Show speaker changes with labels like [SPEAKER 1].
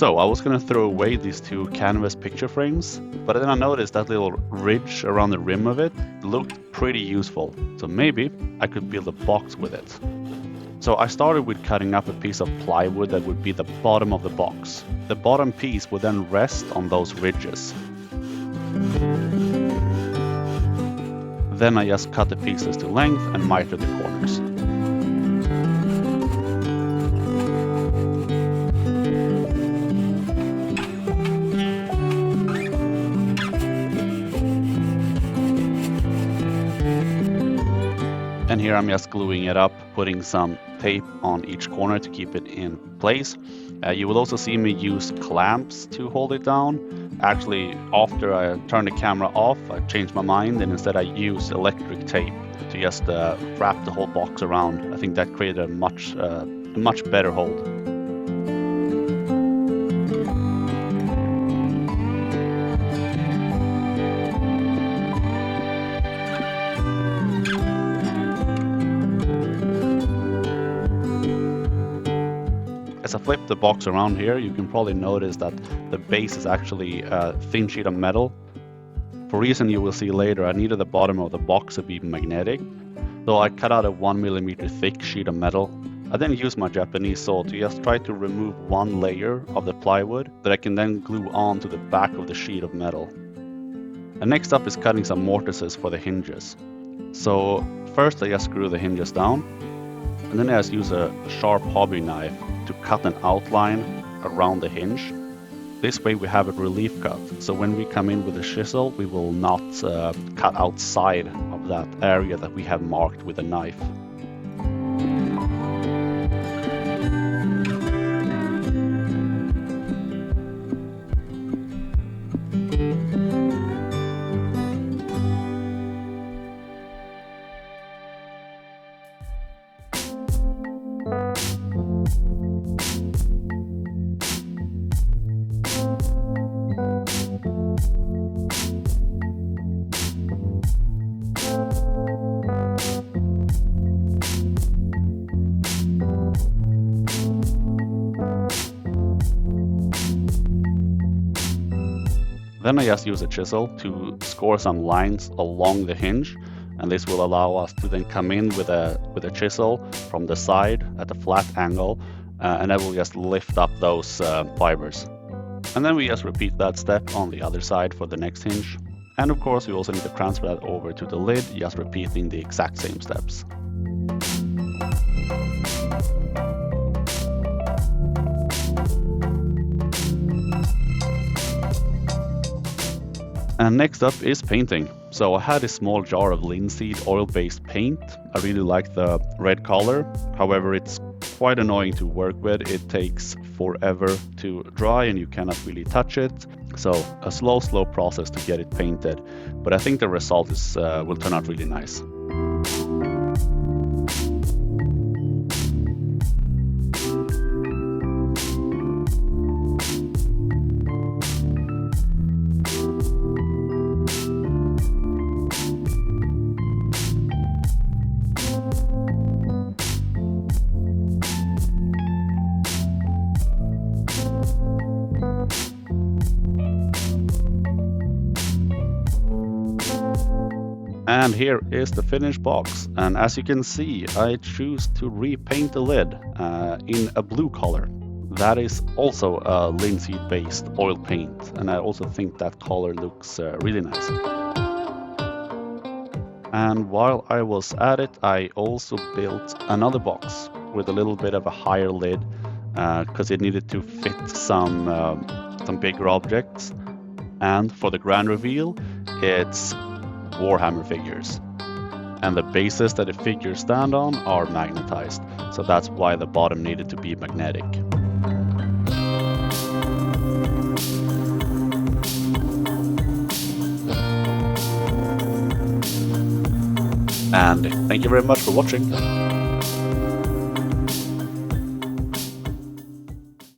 [SPEAKER 1] So I was going to throw away these two canvas picture frames, but then I noticed that little ridge around the rim of it looked pretty useful. So maybe I could build a box with it. So I started with cutting up a piece of plywood that would be the bottom of the box. The bottom piece would then rest on those ridges. Then I just cut the pieces to length and mitered the corners. And here I'm just gluing it up, putting some tape on each corner to keep it in place. You will also see me use clamps to hold it down. Actually, after I turned the camera off, I changed my mind and instead I used electric tape to just wrap the whole box around. I think that created a much better hold. As I flip the box around here, you can probably notice that the base is actually a thin sheet of metal. For a reason you will see later, I needed the bottom of the box to be magnetic, so I cut out a 1mm thick sheet of metal. I then used my Japanese saw to just try to remove one layer of the plywood that I can then glue on to the back of the sheet of metal. And next up is cutting some mortises for the hinges. So first I just screw the hinges down, and then I just use a sharp hobby knife to cut an outline around the hinge. This way we have a relief cut, so when we come in with a chisel, we will not cut outside of that area that we have marked with a knife. Then I just use a chisel to score some lines along the hinge, and this will allow us to then come in with a chisel from the side at a flat angle, and that will just lift up those fibers. And then we just repeat that step on the other side for the next hinge. And of course we also need to transfer that over to the lid, just repeating the exact same steps. And next up is painting. So I had a small jar of linseed oil-based paint. I really like the red color. However, it's quite annoying to work with. It takes forever to dry and you cannot really touch it. So a slow process to get it painted. But I think the result will turn out really nice. And here is the finished box, and as you can see, I choose to repaint the lid in a blue color. That is also a linseed based oil paint, and I also think that color looks really nice. And while I was at it, I also built another box with a little bit of a higher lid because it needed to fit some bigger objects. And for the grand reveal, it's Warhammer figures. And the bases that the figures stand on are magnetized, so that's why the bottom needed to be magnetic. And thank you very much for watching.